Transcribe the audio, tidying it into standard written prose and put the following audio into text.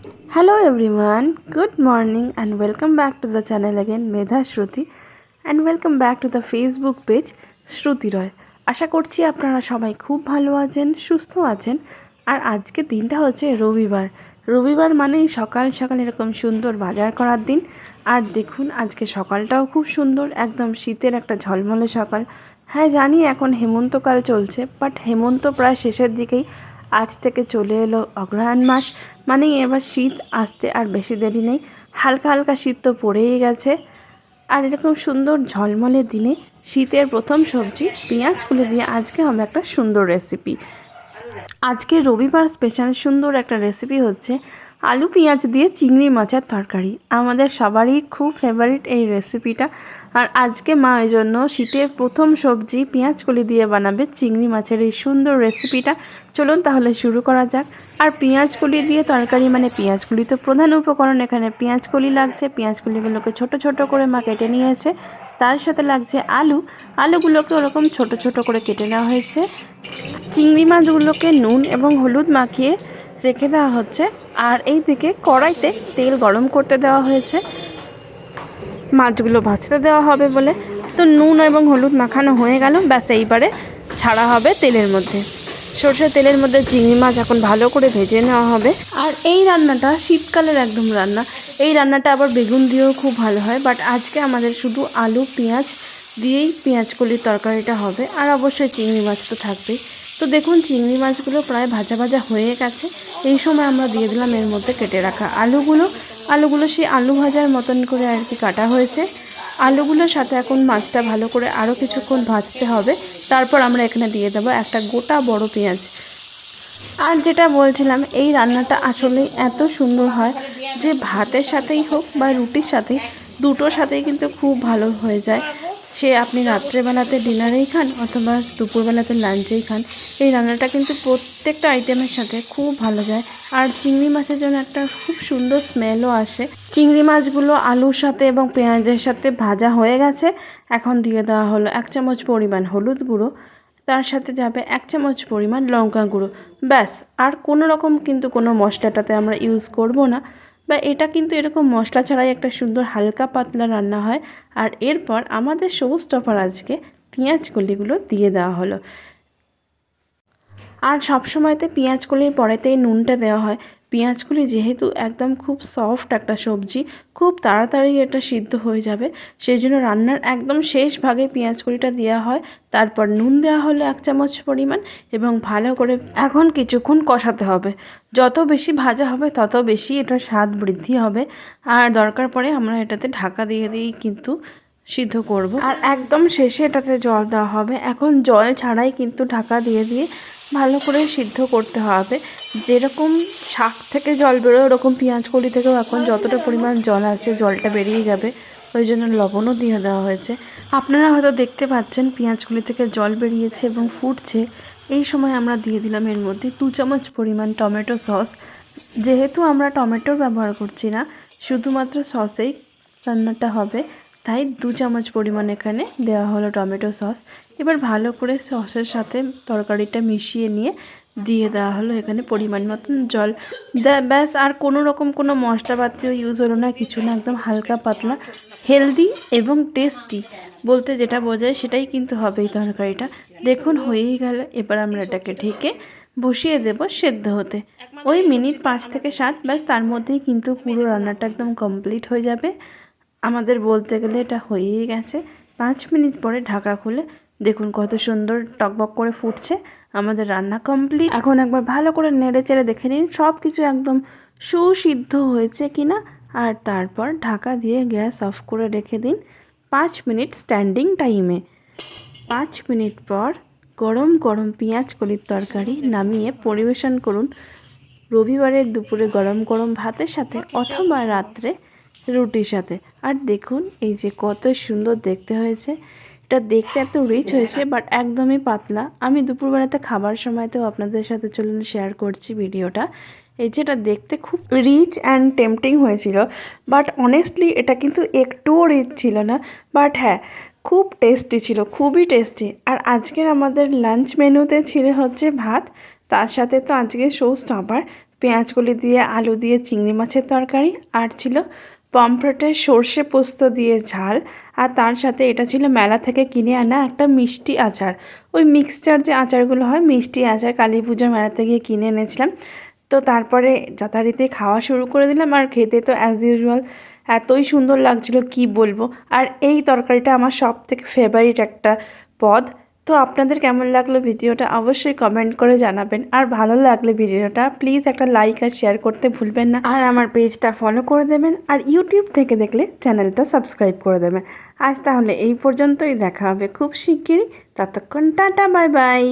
Hello everyone, good morning and welcome back to the channel again Medha Shruti and welcome back to the Facebook page Shruti Roy. আশা করছি আপনারা সবাই খুব ভালো আছেন, সুস্থ আছেন। আর আজকে দিনটা হচ্ছে রবিবার। রবিবার মানেই সকাল সকাল এরকম সুন্দর বাজার করার দিন। আর দেখুন আজকে সকালটাও খুব সুন্দর, একদম শীতের একটা ঝলমলে সকাল। হ্যাঁ জানি এখন হেমন্তকাল চলছে, বাট হেমন্ত প্রায় শেষের দিকেই। আজ থেকে চলে এলো অগ্রহায়ণ মাস, মানে এবার শীত আসতে আর বেশি দেরি নেই। হালকা হালকা শীত তো পড়েই গেছে। আর এরকম সুন্দর ঝলমলে দিনে শীতের প্রথম সবজি পেঁয়াজ কুলে দিয়ে আজকে হবে একটা সুন্দর রেসিপি। আজকে রবিবার স্পেশাল সুন্দর একটা রেসিপি হচ্ছে আলু পেঁয়াজ দিয়ে চিংড়ি মাছের তরকারি। আমাদের সবারই খুব ফেভারিট এই রেসিপিটা। আর আজকে মা এই জন্য শীতের প্রথম সবজি পেঁয়াজ কলি দিয়ে বানাবে চিংড়ি মাছের এই সুন্দর রেসিপিটা। চলুন তাহলে শুরু করা যাক। আর পেঁয়াজ কলি দিয়ে তরকারি মানে পেঁয়াজ কলি তো প্রধান উপকরণ, এখানে পেঁয়াজ কলি লাগছে। পেঁয়াজ কলিগুলোকে ছোট ছোট করে মা কেটে নিয়েছে। তার সাথে লাগছে আলুগুলোকে ওরকম ছোট ছোট করে কেটে নেওয়া হয়েছে। চিংড়ি মাছগুলোকে নুন এবং হলুদ মাখিয়ে রেখে দেওয়া হচ্ছে। আর এই দিকে কড়াইতে তেল গরম করতে দেওয়া হয়েছে মাছগুলো ভাজতে দেওয়া হবে বলে। তো নুন এবং হলুদ মাখানো হয়ে গেল, ব্যাস এইবারে ছাড়া হবে তেলের মধ্যে। সরষের তেলের মধ্যে চিংড়ি মাছ এখন ভালো করে ভেজে নেওয়া হবে। আর এই রান্নাটা শীতকালের একদম রান্না। এই রান্নাটা আবার বেগুন দিয়েও খুব ভালো হয়, বাট আজকে আমাদের শুধু আলু পেঁয়াজ দিয়েই পেঁয়াজ কলির তরকারিটা হবে। আর অবশ্যই চিংড়ি মাছ তো থাকবেই। তো দেখুন চিংড়ি মাছগুলো প্রায় ভাজা ভাজা হয়ে গেছে। এই সময় আমরা দিয়ে দিলাম এর মধ্যে কেটে রাখা আলুগুলো সেই আলু ভাজার মতন করে আর কি কাটা হয়েছে। আলুগুলোর সাথে এখন মাছটা ভালো করে আরও কিছুক্ষণ ভাজতে হবে। তারপর আমরা এখানে দিয়ে দেবো একটা গোটা বড় পেঁয়াজ। আর যেটা বলছিলাম, এই রান্নাটা আসলে এত সুন্দর হয় যে ভাতের সাথেই হোক বা রুটির সাথেই, দুটোর সাথেই কিন্তু খুব ভালো হয়ে যায়। সে আপনি রাত্রেবেলাতে ডিনারেই খান অথবা দুপুরবেলাতে লাঞ্চেই খান, এই রান্নাটা কিন্তু প্রত্যেকটা আইটেমের সাথে খুব ভালো যায়। আর চিংড়ি মাছের জন্য একটা খুব সুন্দর স্মেলও আসে। চিংড়ি মাছগুলো আলুর সাথে এবং পেঁয়াজের সাথে ভাজা হয়ে গেছে। এখন দিয়ে দেওয়া হলো 1 চামচ পরিমাণ হলুদ গুঁড়ো, তার সাথে যাবে 1 চামচ পরিমাণ লঙ্কা গুঁড়ো। ব্যাস, আর কোনো রকম কিন্তু কোনো মশলাটাতে আমরা ইউজ করব না, বা এটা কিন্তু এরকম মশলা ছাড়াই একটা সুন্দর হালকা পাতলা রান্না হয়। আর এরপর আমাদের শো স্টপার আজকে পেঁয়াজ কলিগুলো দিয়ে দেওয়া হলো। আর সবসময়তে পেঁয়াজকলির পরেতেই নুনটা দেওয়া হয়। পেঁয়াজকলি যেহেতু একদম খুব সফট একটা সবজি, খুব তাড়াতাড়ি এটা সিদ্ধ হয়ে যাবে, সেই জন্য রান্নার একদম শেষ ভাগে পেঁয়াজকলিটা দেওয়া হয়। তারপর নুন দেওয়া হলো 1 চামচ পরিমাণ এবং ভালো করে এখন কিছুক্ষণ কষাতে হবে। যত বেশি ভাজা হবে তত বেশি এটার স্বাদ বৃদ্ধি হবে। আর দরকার পড়ে আমরা এটাতে ঢাকা দিয়ে দিয়েই কিন্তু সিদ্ধ করব। আর একদম শেষে এটাতে জল দেওয়া হবে। এখন জল ছাড়াই কিন্তু ঢাকা দিয়ে দিয়ে ভালো করে সিদ্ধ করতে হবে। যেরকম শাক থেকে জল বেরোয় ওরকম পেঁয়াজকলি থেকেও এখন যতটা পরিমাণ জল আছে জলটা বেরিয়ে যাবে, ওই জন্য লবণও দিয়ে দেওয়া হয়েছে। আপনারা হয়তো দেখতে পাচ্ছেন পেঁয়াজকলি থেকে জল বেরিয়েছে এবং ফুটছে। এই সময় আমরা দিয়ে দিলাম এর মধ্যে 2 চামচ পরিমাণ টমেটো সস। যেহেতু আমরা টমেটোর ব্যবহার করছি না, শুধুমাত্র সসেই রান্নাটা হবে, তাই 2 চামচ পরিমাণ এখানে দেওয়া হলো টমেটো সস। এবার ভালো করে সসের সাথে তরকারিটা মিশিয়ে নিয়ে দিয়ে দেওয়া হলো এখানে পরিমাণ মতন জল। ব্যাস, আর কোনো রকম কোনো মশলাপাতিও ইউজ হলো না, কিছু না, একদম হালকা পাতলা হেলদি এবং টেস্টি বলতে যেটা বোঝায় সেটাই কিন্তু হবে এই তরকারিটা। দেখুন হয়েই গেল। এবার আমরা এটাকে ঢেকে বসিয়ে দেব সেদ্ধ হতে। ওই মিনিট 5 থেকে 7, ব্যাস তার মধ্যেই কিন্তু পুরো রান্নাটা একদম কমপ্লিট হয়ে যাবে। আমাদের বলতে গেলে এটা হয়েই গেছে। 5 মিনিট পরে ঢাকা খুলে দেখুন কত সুন্দর টকবক করে ফুটছে। আমাদের রান্না কমপ্লিট। এখন একবার ভালো করে নেড়ে চেড়ে দেখে নিন সব কিছু একদম সুসিদ্ধ হয়েছে কিনা। আর তারপর ঢাকা দিয়ে গ্যাস অফ করে রেখে দিন 5 মিনিট স্ট্যান্ডিং টাইমে। 5 মিনিট পর গরম গরম পেঁয়াজ কলির তরকারি নামিয়ে পরিবেশন করুন রবিবারের দুপুরে গরম গরম ভাতের সাথে অথবা রাত্রে রুটির সাথে। আর দেখুন এই যে কত সুন্দর দেখতে হয়েছে। এটা দেখতে এত রিচ হয়েছে, বাট একদমই পাতলা। আমি দুপুরবেলাতে খাবার সময়তেও আপনাদের সাথে চলুন শেয়ার করছি ভিডিওটা। এই যেটা দেখতে খুব রিচ অ্যান্ড টেম্পটিং হয়েছিল, বাট অনেস্টলি এটা কিন্তু একটুও রিচ ছিল না। বাট হ্যাঁ, খুব টেস্টি ছিল, খুবই টেস্টি। আর আজকের আমাদের লাঞ্চ মেনুতে ছিল হচ্ছে ভাত, তার সাথে তো আজকে শো স্টপার পেঁয়াজকলি দিয়ে আলু দিয়ে চিংড়ি মাছের তরকারি, আর ছিল পমফ্রেটের সর্ষে পোস্ত দিয়ে ঝাল, আর তার সাথে এটা ছিল মেলা থেকে কিনে আনা একটা মিষ্টি আচার। ওই মিক্সচার যে আচারগুলো হয়, মিষ্টি আচার, কালী পুজোর মেলাতে গিয়ে কিনে এনেছিলাম। তো তারপরে যথারীতি খাওয়া শুরু করে দিলাম, আর খেতে তো অ্যাজ ইউজুয়াল এতই সুন্দর লাগছিল কি বলবো। আর এই তরকারিটা আমার সব থেকে ফেভারিট একটা পদ। তো আপনাদের কেমন লাগলো ভিডিওটা অবশ্যই কমেন্ট করে জানাবেন, আর ভালো লাগলে ভিডিওটা প্লিজ একটা লাইক আর শেয়ার করতে ভুলবেন না, আর আমার পেজটা ফলো করে দেবেন, আর ইউটিউব থেকে দেখলে চ্যানেলটা সাবস্ক্রাইব করে দেবেন। আজ তাহলে এই পর্যন্তই, দেখা হবে খুব শিগগিরই, ততক্ষণ টাটা বাই বাই।